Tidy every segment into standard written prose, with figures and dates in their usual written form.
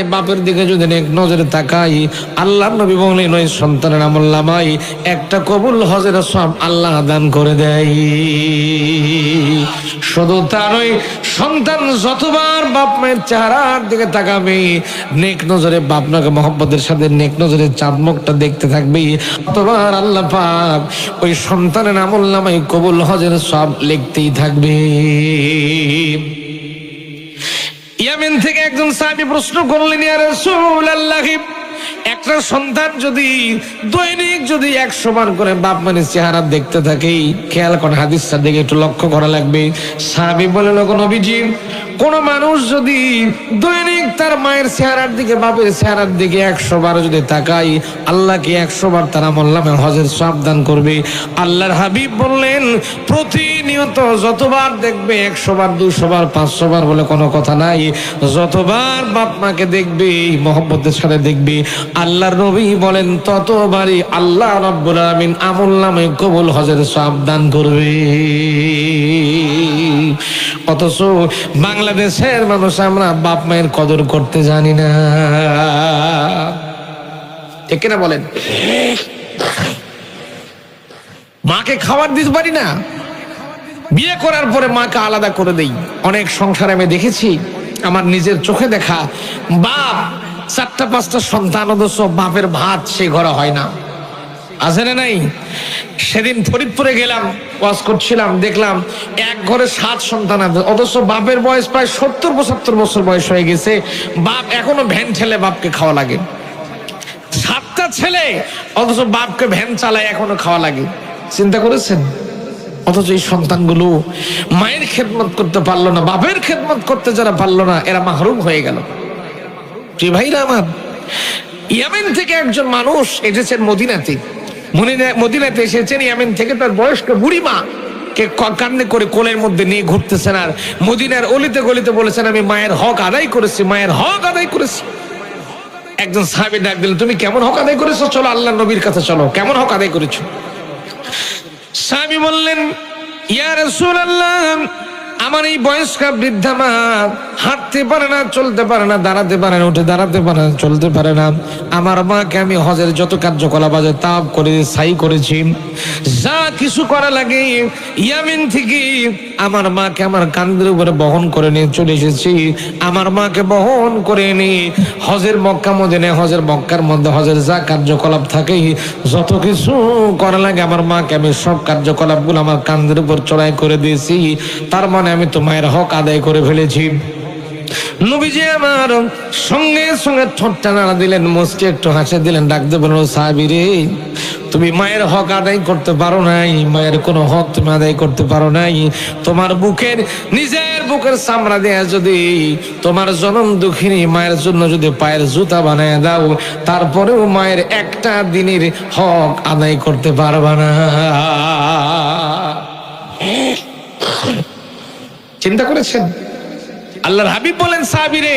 এই বাপের দিকে যদি এক নজরে তাকাই, আল্লাহ নবী বলেন ওই সন্তানের আমলনামায় একটা কবুল হজের সওয়াব আল্লাহ দান করে দেয়। শুধু তারই সন্তান যতবার বাপ মায়ের চেহারার দিকে তাকাবে, নেক নজরে বাপ মাকে মহব্বতের সাথে নেক নজরে চাঁদ মুখটা দেখতে থাকবে, ততবার আল্লাহ পাক ওই সন্তানের আমলনামায় কবুল হজের সওয়াব লিখতেই থাকবে। ইয়ামেন থেকে একজন সাহাবী প্রশ্ন করলেন, ইয়া রাসূলুল্লাহ, একটা সন্তান যদি দৈনিক যদি 100 বার করে বাপ মায়ের চেহারা দেখতে থাকে, খেয়াল করে হাদিসটা দিকে একটু লক্ষ্য করা লাগবে। সাহাবী বললেন, ওগো নবীজি, কোন মানুষ যদি দৈনিক তার মায়ের চেহারার দিকে বাপের চেহারার দিকে 100 বার যদি তাকায়, আল্লাহকে 100 বার তার আমলনামায় হজের সওয়াব দান করবে। আল্লাহর হাবিব বললেন, প্রতিনিয়ত যতবার দেখবে 100 বার 200 বার 500 বার বলে কোনো কথা নাই, যতবার বাপ মাকে দেখবে মহব্বতের সাথে দেখবে, আল্লাহর নবী বলেন ততবারই আল্লাহ রাব্বুল আলামিন আমলনামায় কবুল হজের সওয়াব দান করবে। অথচ বাংলাদেশের মানুষ আমরা বাপ মায়ের কদর করতে জানি না, ঠিক না বলেন? মাকে খাবার দিতে পারি না, বিয়ে করার পরে মাকে আলাদা করে দেই। অনেক সংসারে আমি দেখেছি, আমার নিজের চোখে দেখা, বাপ 4টা-5টা সন্তান, অথচ বাপের ভাত সে ঘরে হয় না। আছে না নাই? সেদিন ফরিদপুরে গেলাম, ওয়াজ করছিলাম, দেখলাম এক ঘরে 7 সন্তান আছে, অথচ বাপের বয়স প্রায় 70-75 বছর বয়স হয়ে গেছে, বাপ এখনো ভ্যান ঠেলে বাপকে খাওয়া লাগে। 7টা ছেলে, অথচ বাপকে ভ্যান চালায় এখনো খাওয়া লাগে। চিন্তা করেছেন? অথচ এই সন্তানগুলো মায়ের খেদমত করতে পারলো না, বাপের খেদমত করতে যারা পারলো না, এরা মাহরুম হয়ে গেল। জি ভাইরা আমার, ইয়ামেন থেকে একজন মানুষ এসেছেন মদিনাতে, মদিনাতে এসেছেন ইয়ামেন থেকে, তার বয়স্ক বুড়ি মা কে কান্নে করে কোলের মধ্যে নিয়ে ঘুরতেছেন, আর মদিনার অলিতে গলিতে বলেছেন, আমি মায়ের হক আদায় করেছি, মায়ের হক আদায় করেছি। একজন সাহাবী ডাক দিলেন, তুমি কেমন হক আদায় করেছো? চলো আল্লাহর নবীর কাছে চলো, কেমন হক আদায় করেছো? সাহাবী বললেন, ইয়া রাসূলুল্লাহ, আমার এই বয়স্কা বৃদ্ধা মা হাঁটতে পারে না, চলতে পারে না, দাঁড়াতে পারে না, উঠে দাঁড়াতে পারে না, চলতে পারে না। আমার মাকে আমি হজের যত কার্যকলাপ আছে তাপ করে সাই করেছি, যা কিছু করা লাগে ইয়ামেন থেকে আমার মাকে আমার কাঁধের উপরে বহন করে নিয়ে চলে এসেছি। আমার মাকে বহন করে নিয়ে হজের মক্কা মদিনায়, হজের মক্কার মধ্যে হজের যা কার্যকলাপ থাকে, যত কিছু করা লাগে আমার মাকে আমি সব কার্যকলাপগুলো আমার কাঁধের উপর চড়াই করে দিয়েছি। তার মানে আমি তো মায়ের হক আদায় করে ফেলেছি। নবীজি আমার সঙ্গে সঙ্গে ঠোঁটটা নাড়া দিলেন, মুচকি একটু হাসে দিলেন, ডাকতে বললেন, সাহাবী রে, তুমি মায়ের হক আদায় করতে পারো নাই, মায়ের কোনো হক তুমি আদায় করতে পারো নাই। তোমার বুকের, নিজের বুকের চামড়া দেয়া যদি তোমার জনম দুঃখিনী মায়ের জন্য যদি পায়ের জুতা বানায় দাও, তারপরেও মায়ের একটা দিনের হক আদায় করতে পারবা না। চিন্তা করেছেন? আল্লাহর হাবিব বলেন, সাহাবী রে,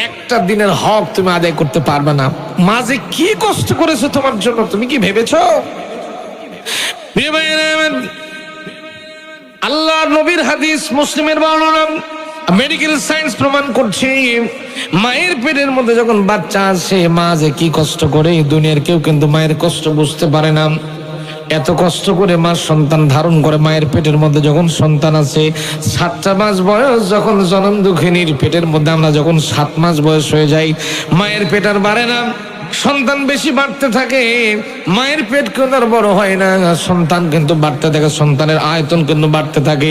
একটা দিনের হক তুমি আদায় করতে পারবে না। মাঝে কি কষ্ট করেছো তোমার জন্য, তুমি কি ভেবেছো? আল্লাহর নবীর হাদিস, মুসলিমের বর্ণনা, মেডিকেল সায়েন্স প্রমাণ করছে, মায়ের পেটের মধ্যে যখন বাচ্চা আসে, মা যে কি কষ্ট করে, দুনিয়ার কেউ কিন্তু মায়ের কষ্ট বুঝতে পারে না। এত কষ্ট করে মা সন্তান ধারণ করে, মায়ের পেটের মধ্যে যখন সন্তান আছে, 7টা মাস বয়স যখন জনম দুঃখিনীর পেটের মধ্যে, আমরা যখন 7 মাস বয়স হয়ে যাই, মায়ের পেট আর বাড়ে না, সন্তান বেশি বাড়তে থাকে, মায়ের পেট কিন্তু আর বড় হয় না, সন্তান কিন্তু বাড়তে থাকে, সন্তানের আয়তন কিন্তু বাড়তে থাকে,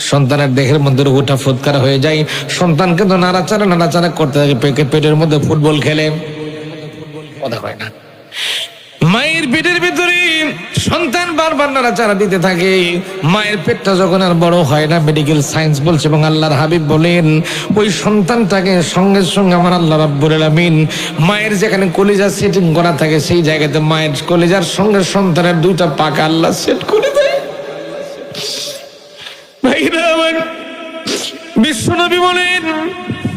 সন্তানের দেহের মধ্যে রুহুটা ফুৎকার হয়ে যায়, সন্তান কিন্তু নাড়াচাড়া করতে থাকে, পেটের মধ্যে ফুটবল খেলে, কথা হয় না। মায়ের পেটের ভিতরে সন্তান বারবার নাড়াচাড়া দিতে থাকে, মায়ের পেটটা যখন আর বড় হয় না, মেডিকেল সায়েন্স বলছে এবং আল্লাহর হাবিব বলেন, ওই সন্তানটাকে সঙ্গে সঙ্গে আমার আল্লাহ রাব্বুল আলামিন মায়ের যেখানে কলিজা সেটিং করা থাকে, সেই জায়গাতে মায়ের কলিজার সঙ্গে সন্তানের 2টা পাকা আল্লাহ সেট করে দেয়। ভাইরা আমার, বিশ্বনবী বলেন,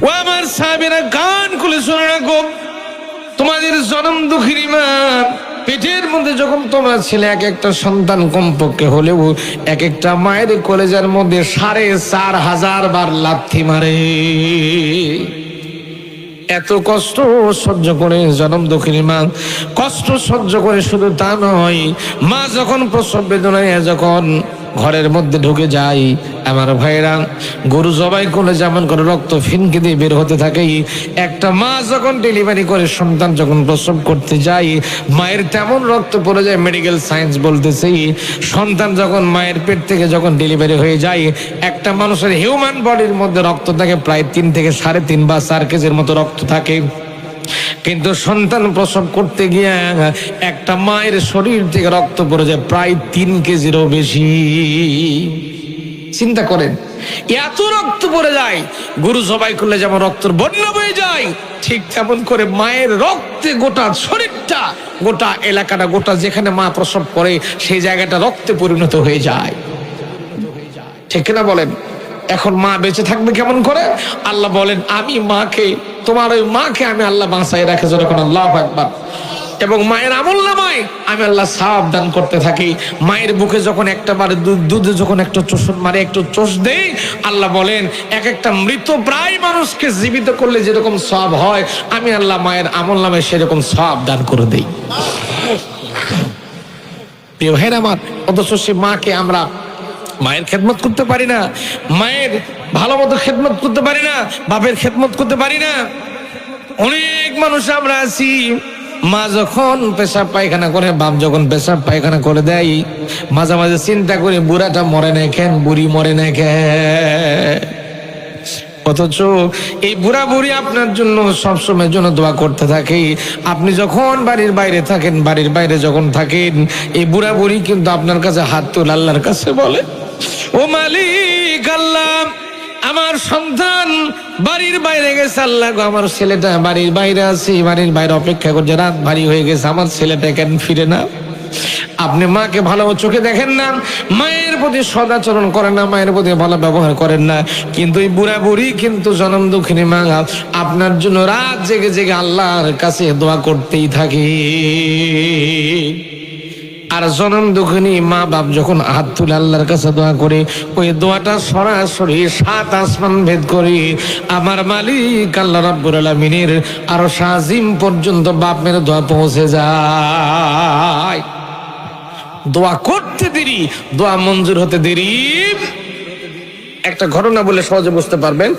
ও আমার সাহাবীরা, কান খুলে শুনে রাখো, তোমাদের জনম দুঃখিনী মা পেটের মধ্যে যখন তোমরা ছেলে, এক একটা সন্তান কমপক্ষে হলেও এক একটা মায়ের কলেজার মধ্যে 4,500 বার লাথি মারে। এত কষ্ট সহ্য করে জনম দুঃখিনী মা, কষ্ট সহ্য করে শুধু তা নয়, মা যখন প্রসব বেদনায় যখন ঘরের মধ্যে ঢুকে যায়, আমার ভাইরা গরু জবাই করলে যেমন করে রক্ত ফিনকে দিয়ে বের হতে থাকে, একটা মা যখন ডেলিভারি করে সন্তান যখন প্রসব করতে যায়, মায়ের তেমন রক্ত পড়ে যায়। মেডিকেল সায়েন্স বলতেছে সন্তান যখন মায়ের পেট থেকে যখন ডেলিভারি হয়ে যায়, একটা মানুষের হিউম্যান বডির মধ্যে রক্ত থাকে প্রায় 3 থেকে 3.5 বা 4 কেজির মতো রক্ত থাকে। কিন্তু সন্তান প্রসব করতে গিয়ে একটা মায়ের শরীর থেকে রক্ত পড়ে যায় প্রায় 3 কেজিরও বেশি। চিন্তা করেন, এত রক্ত পড়ে যায়। গরু জবাই করলে যেমন রক্তের বন্যা বয়ে যায়, ঠিক তেমন করে মায়ের রক্তে গোটা শরীরটা, গোটা এলাকাটা, গোটা যেখানে মা প্রসব করে সেই জায়গাটা রক্তে পরিণত হয়ে যায়। ঠিক কিনা বলেন? এখন মা বেঁচে থাকবে কেমন করে? আল্লাহ বলেন, আমি মাকে, তোমার ওই মাকে আমি আল্লাহ বাঁচাই রাখে, যখন আল্লাহু আকবার। এবং মায়ের আমলনামায় আমি আল্লাহ সওয়াব দান করতে থাকি। মায়ের বুকে যখন একটা বারে দুধে যখন একটা চোষণ মারে, একটু চোষ দেই, আল্লাহ বলেন এক একটা মৃত প্রায় মানুষকে জীবিত করলে যেরকম সওয়াব হয়, আমি আল্লাহ মায়ের আমলনামায় সেরকম সওয়াব দান করে দেই। প্রিয় ভাইরা আমার, অথচ সে মাকে আমরা মায়ের খেদমত করতে পারি না, মায়ের ভালো মতো খেদমত করতে পারি না, বাপের খেদমত করতে পারি না। অনেক মানুষ আমরা আছি, মা যখন পেশাব পায়খানা করে, বাপ যখন পেশাব পায়খানা করে দেয়, মাঝে মাঝে চিন্তা করি বুড়াটা মরে না কেন, বুড়ি মরে না কেন। অথচ এই বুড়া বুড়ি আপনার জন্য সবসময়ের জন্য দোয়া করতে থাকে। আপনি যখন বাড়ির বাইরে থাকেন, বাড়ির বাইরে যখন থাকেন, এই বুড়া বুড়ি কিন্তু আপনার কাছে হাত তুলে আল্লাহর কাছে বলে, ও মালিক আল্লাহ, আমার সন্তান বাড়ির বাইরে গেছে, আল্লাহ গো আমার ছেলেটা বাড়ির বাইরে আছে, বাড়ির বাইরে অপেক্ষা করছে, রাত ভারী হয়ে গেছে, আমার ছেলেটা কেন ফিরে না? আপনি মাকে ভালো চোখে দেখেন না, মায়ের প্রতি সদাচরণ করেন না, মায়ের প্রতি ভালো ব্যবহার করেন না। কিন্তু এই বুড়া বুড়ি কিন্তু জনম দুঃখিনী মা আপনার জন্য রাত জেগে জেগে আল্লাহর কাছে দোয়া করতেই থাকে। আর জনম দুঃখিনী মা বাপ যখন হাত তুলে আল্লাহর কাছে দোয়া করে, ওই দোয়াটা সরাসরি 7 আসমান ভেদ করে আমার মালিক আল্লাহ রাব্বুল আলামিনের আরশ আজিম পর্যন্ত বাপের দোয়া পৌঁছে যায়। দোয়া করতে দেরি, দোয়া মঞ্জুর হতে দেরি। একটা ঘটনা বলে সহজে বুঝতে পারবেন।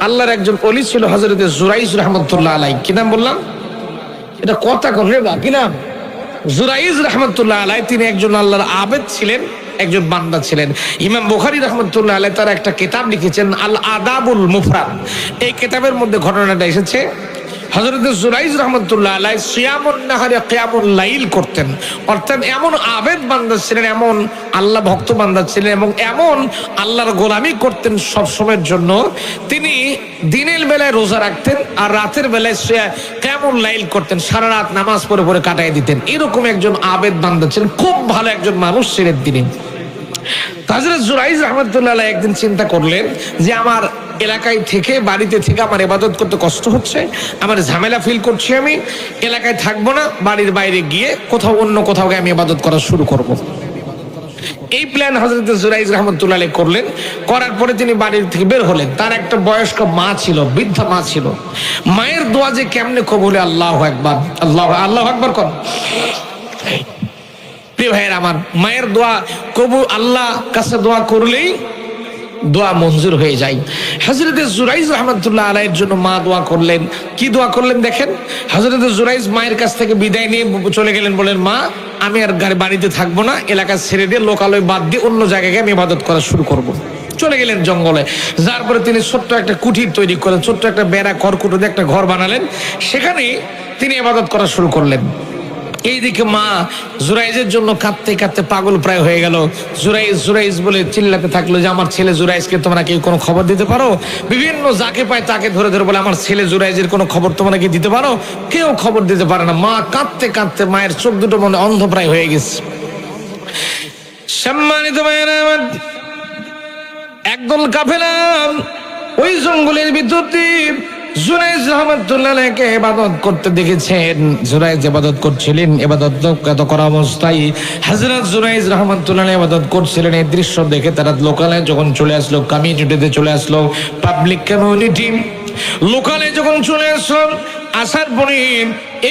আল্লাহর একজন ওলি ছিল হযরতে জুরাইজ রাহমাতুল্লাহ আলাইহি। কি নাম বললাম? এটা কথা কোন রে বা, কি নাম? জুরাইজ রাহমাতুল্লাহ আলাইহি। তিনি একজন আল্লাহর আবেদ ছিলেন, একজন বান্দা ছিলেন। ইমাম বুখারী রাহমাতুল্লাহ আলাইহি তার একটা কিতাব লিখেছেন আল আদাবুল মুফরাদ। এই কিতাবের মধ্যে ঘটনাটা এসেছে, হযরত জুরাইজ রাহমাতুল্লাহ আলাইহি সিয়ামুন নাহারে কিয়ামুল লাইল করতেন। অর্থাৎ এমন আবেদ বান্দা ছিলেন, এমন আল্লাহ ভক্ত বান্দা ছিলেন এবং এমন আল্লাহর গোলামি করতেন সব সময়ের জন্য। তিনি দিনের বেলায় রোজা রাখতেন আর রাতের বেলায় কিয়ামুল লাইল করতেন, সারা রাত নামাজ পড়ে পড়ে কাটায় দিতেন। এরকম একজন আবেদ বান্দা ছিলেন, খুব ভালো একজন মানুষ ছিলেন তিনি। হযরত জুরাইজ রাহমাতুল্লাহ আলাইহি একদিন চিন্তা করলেন যে আমার এলাকায় থেকে, বাড়িতে থেকে আমার ইবাদত করতে কষ্ট হচ্ছে, আমার ঝামেলা ফিল করছি, আমি এলাকায় থাকবো না, বাড়ির বাইরে গিয়ে কোথাও অন্য কোথাও গিয়ে আমি ইবাদত করা শুরু করব। এই প্ল্যান হযরত জুরাইজ রাহমাতুল্লাহ আলাইহি করলেন। করার পরে তিনি বাড়ির থেকে বের হলেন। তার একটা বয়স্ক মা ছিল, বৃদ্ধা মা ছিল। মায়ের দোয়া যে কেমনে কবুল, আল্লাহু আকবার, আল্লাহু আকবার কর। প্রিয় ভাইয়ের আমার, মায়ের দোয়া কবুল, আল্লাহ কাছে দোয়া করলেই দোয়া মঞ্জুর হয়ে যায়। হযরত জুরাইজ রাহমাতুল্লাহ আলাইহির জন্য মা দোয়া করলেন। কি দোয়া করলেন দেখেন। হযরত জুরাইজ মায়ের কাছ থেকে বিদায় নিয়ে চলে গেলেন, বলেন মা আমি আর বাড়িতে থাকবো না, এলাকা ছেড়ে দিয়ে লোকালয় বাদ দিয়ে অন্য জায়গায় আমি ইবাদত করা শুরু করব। চলে গেলেন জঙ্গলে। যার পরে তিনি ছোট্ট একটা কুঠির তৈরি করেন, ছোট্ট একটা বেড়া খড়কুটো দিয়ে একটা ঘর বানালেন, সেখানে তিনি ইবাদত করা শুরু করলেন। এইদিকে মা জুরাইজের জন্য কাঁদতে কাঁদতে পাগল প্রায় হয়ে গেল। জুরাইজ জুরাইজ বলে চিল্লাতে থাকলো যে আমার ছেলে জুরাইজকে তোমরা কি কোনো খবর দিতে পারো? বিভিন্ন যাকে পায় তাকে ধরে ধরে বলে আমার ছেলে জুরাইজের কোনো খবর তোমরা কি দিতে পারো? কেউ খবর দিতে পারে না। মা কাঁদতে কাঁদতে মায়ের চোখ দুটো মনে অন্ধ প্রায় হয়ে গেছে। সম্মানিত মায়েরা আমার, একদল কাফেলা ওই জঙ্গলের ভিতর দিয়ে জুরাইজ রাহমাতুল্লাহ আলাইহিকে ইবাদত করতে দেখেছেন। জুরাইজ ইবাদত করছিলেন, ইবাদত করা অবস্থায় হযরত জুরাইজ রাহমাতুল্লাহ আলাইহি ইবাদত করছিলেন। এই দৃশ্য দেখে তারা লোকালে যখন চলে আসলো, কমিউনিটিতে চলে আসলো, পাবলিক কমিউনিটি লোকালে যখন চলে আসলো, আসার পরে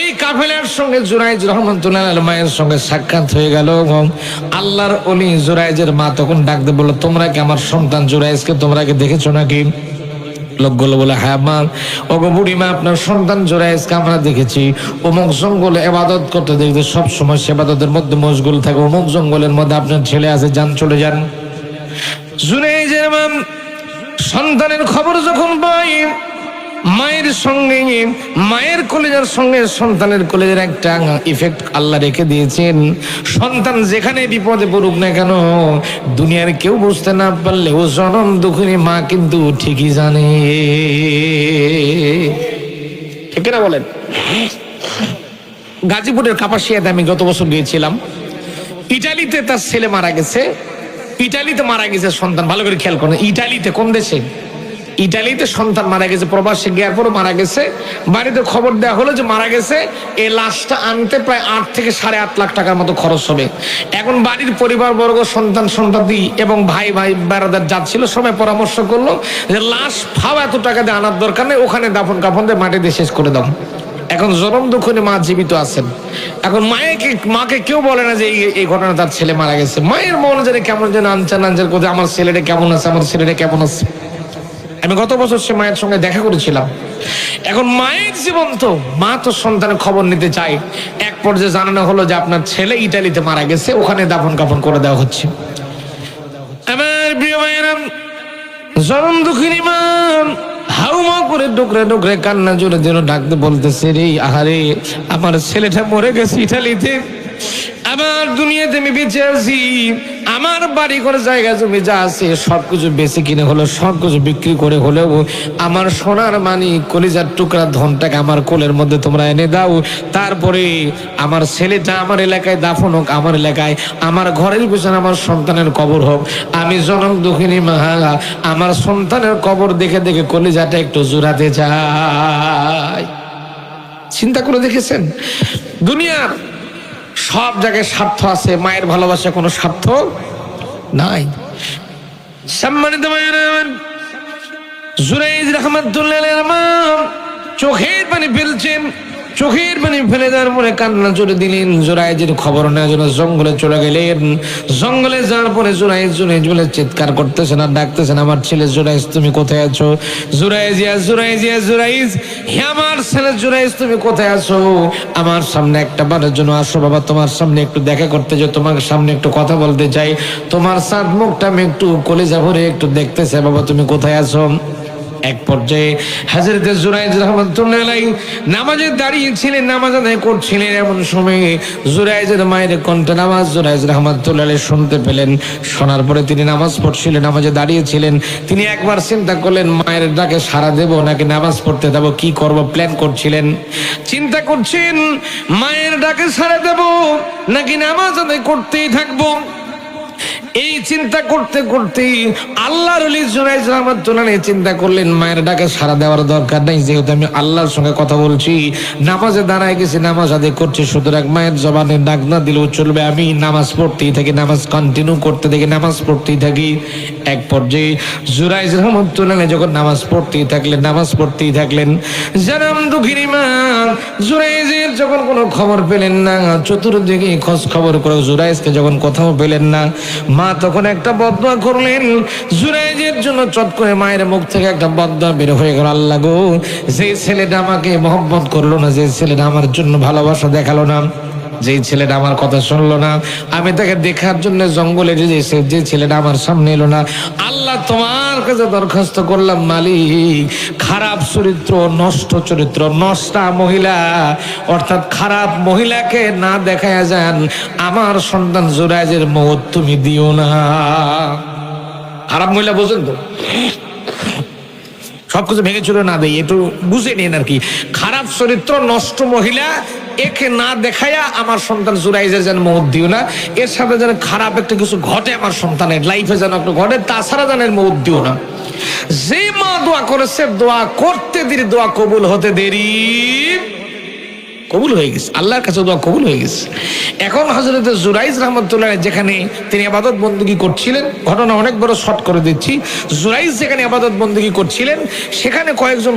এই কাফেলার সঙ্গে জুরাইজ রাহমাতুল্লাহ আলাইহির মায়ের সঙ্গে সাক্ষাৎ হয়ে গেল। আল্লাহর ওলি জুরাইজের মা তখন ডাকতে বলল, তোমরা কি আমার সন্তান জুরাইজকে তোমরা কি দেখেছো নাকি? লোকগুলো বলে, হ্যাঁ মা, ওগো বুড়িমা, আপনার সন্তান জুরাইজকে আমরা দেখেছি। অমুক জঙ্গলে ইবাদত করতে দেখতে সব সময় সে ইবাদতের মধ্যে মশগুল থাকে। অমুক জঙ্গলের মধ্যে আপনার ছেলে আছে, যান চলে যান। জুরাইজের মা সন্তানের খবর যখন পাই, মায়ের সঙ্গে মায়ের কলেজের সঙ্গে সন্তানের কলেজের একটা ইফেক্ট আল্লাহ রেখে দিয়েছেন। সন্তান যেখানে বিপদে পড়ুক না কেন, দুনিয়ার কেউ বুঝতে না পারলেও জনম দুঃখিনী মা কিন্তু ঠিকই জানে। ঠিক না বলেন? গাজীপুরের কাপাসিয়াতে আমি গত বছর গিয়েছিলাম। ইটালিতে তার ছেলে মারা গেছে, ইটালিতে মারা গেছে সন্তান। ভালো করে খেয়াল করেন, ইটালিতে, কোন দেশে? ইটালিতে সন্তান মারা গেছে, প্রবাসে গিয়ার পরে মারা গেছে। বাড়িতে খবর দেওয়া হলো যে মারা গেছে। এই লাশটা আনতে প্রায় 8 থেকে 8.5 লাখ টাকার মতো খরচ হবে। এখন বাড়ির পরিবার বর্গ, সন্তান সন্ততি এবং ভাই বেড়াদার যাচ্ছিল, সবাই পরামর্শ করলো যে লাশ ফাও এত টাকা দিয়ে আনার দরকার নেই, ওখানে দাফন কাফন দিয়ে মাটি দিয়ে শেষ করে দাও। এখন জনম দুঃখনে মা জীবিত আছেন। এখন মাকে কেউ বলে না যে এই ঘটনা তার ছেলে মারা গেছে। মায়ের মন জানে কেমন যেন আনচান করতে, আমার ছেলেটা কেমন আছে, আমার ছেলেটা কেমন আছে। আমি গত বছর সে মায়ের সঙ্গে দেখা করেছিলাম। এখন মায়ের জীবন তো, মা তো সন্তানের খবর নিতে চায়। এক পর্যায়ে জানানো হলো যে আপনার ছেলে ইটালিতে মারা গেছে, ওখানে দাফন কাফন করে দেওয়া হচ্ছে। আমার প্রিয় ভাইয়েরা, জনম দুঃখিনী মা হাউমা করে ডুকরে ডুকরে কান্না জোরে জোরে ডাকতে বলতেছে, রে আহারে, আমার ছেলেটা মরে গেছে ইটালিতে, আমার দুনিয়াতে আমি বেঁচে আছি, আমার বাড়ি করে জায়গা জমি যা আছে সবকিছু বেঁচে কিনে হলো, সবকিছু বিক্রি করে হলেও আমার সোনার মানি কলিজার টুকরা ধনটাকে আমার কোলের মধ্যে তোমরা এনে দাও। তারপরে আমার ছেলেটা আমার এলাকায় দাফন হোক, আমার এলাকায় আমার ঘরের পিছনে আমার সন্তানের কবর হোক। আমি জনম দুঃখিনী মা আমার সন্তানের কবর দেখে দেখে কলিজাটা একটু জোড়াতে চাই। চিন্তা করে দেখেছেন? দুনিয়ার সব জায়গায় স্বার্থ আছে, মায়ের ভালোবাসা কোনো স্বার্থ নাই। সম্মানিত মায়েরা, জুরাইজ রাহমাতুল্লাহ আলাইহির মা চোখের পানি ফেলছেন, চোখের পানি ফেলে দেওয়ার পরে কান্না জোরে দিলেন। জুরাইজের খবর নেওয়ার জন্য জঙ্গলে চলে গেলেন। জঙ্গলে যাওয়ার পরে জুরাইজ বলে চিৎকার করতেছেন আর ডাকতেছেন, আমার ছেলে জুরাইজ তুমি কোথায় আছো? জুরাইজ, ইয়া জুরাইজ, ইয়া জুরাইজ, হে আমার ছেলে জুরাইজ তুমি কোথায় আছো? আমার সামনে একটা বারের জন্য আসো বাবা, তোমার সামনে একটু দেখা করতে চাই, তোমার সামনে একটু কথা বলতে চাই, তোমার সাত মুখটা আমি একটু কলিজা ভরে একটু দেখতে চাই, বাবা তুমি কোথায় আছো? এক পর্যায়ে হযরত জুরাইজ রাহমাতুল্লাহ আলাইহি নামাজে দাঁড়িয়েছিলেন, নামাজ আদায় করছিলেন। এমন সময়ে জুরাইজের মায়ের কণ্ঠে নামাজ জুরাইজ রাহমাতুল্লাহ আলাইহি শুনতে পেলেন। শোনার পরে তিনি নামাজ পড়ছিলেন, নামাজে দাঁড়িয়েছিলেন। তিনি একবার চিন্তা করলেন, মায়ের ডাকে সাড়া দেব নাকি নামাজ পড়তে যাব, কি করব প্ল্যান করছিলেন। চিন্তা করছেন, মায়ের ডাকে সাড়া দেব নাকি নামাজ আদায় করতেই থাকবো। এই চিন্তা করতে করতে আল্লাহর ওলি জুরাইজ রাহমাতুল্লাহ আলাইহি চিন্তা করলেন, মায়ের ডাকে সাড়া দেওয়ার দরকার নাই, যেহেতু আমি আল্লাহর সঙ্গে কথা বলছি, নামাজে দাঁড়ায় গেছি, নামাজ আদায় করছি, সুতরাং মায়ের জবানে ডাক না দিলেও চলবে, আমি নামাজ পড়তেই থাকি, নামাজ কন্টিনিউ করতে থাকি, নামাজ পড়তেই থাকি। এক পর্যায়ে জুরাইজ রাহমাতুল্লাহ আলাইহি যখন নামাজ পড়তেই থাকলেন, জনম দুঃখিনী মা জুরাইজের যখন কোনো খবর পেলেন না, চতুর্দিকে খোঁজ খবর করে জুরাইজকে যখন কোথাও পেলেন না, মা তখন একটা বদদোয়া করলেন জুরাইজের জন্য। চট করে মায়ের মুখ থেকে একটা বদদোয়া বের হয়ে গেল, আল্লাহ গো, যে ছেলেটা আমাকে মহব্বত করলো না, যে ছেলেটা আমার জন্য ভালোবাসা দেখালো না, যে ছেলেটা আমার কথা শুনলো না, আমি তাকে দেখার জন্য জঙ্গলে গেছি, যে ছেলেটা আমার সামনে এলো না, আল্লাহ তোমার কাছে দরখাস্ত করলাম, মালিক, খারাপ চরিত্র, নষ্ট চরিত্র, নষ্টা মহিলা, অর্থাৎ খারাপ মহিলাকে না দেখায়া যান, আমার সন্তান জুরাইজের মওত তুমি দিও না। খারাপ মহিলা বোঝেন তো, সবকিছু ভেঙে চুরে না দেয়, একটু বুঝে নিন আর কি। খারাপ চরিত্র, নষ্ট মহিলা, একে না দেখায়া আমার সন্তান জুরাইজের যেন মওত দিও না, এর সাথে যেন খারাপ একটা কিছু ঘটে আমার সন্তানের লাইফে যেন একটু ঘটে, তাছাড়া যেন এর মওত দিও না। যে মা দোয়া করেছে, দোয়া করতে দেরি, দোয়া কবুল হতে দেরি, কবুল হয়ে গেছে, আল্লাহর কাছে দোয়া কবুল হয়ে গেছে। এখন হযরত জুরাইজ রাহমাতুল্লাহ যেখানে তিনি ইবাদত বন্দেগী করছিলেন, ঘটনা অনেক বড় শর্ট করে দিচ্ছি, জুরাইজ যেখানে ইবাদত বন্দেগী করছিলেন সেখানে কয়েকজন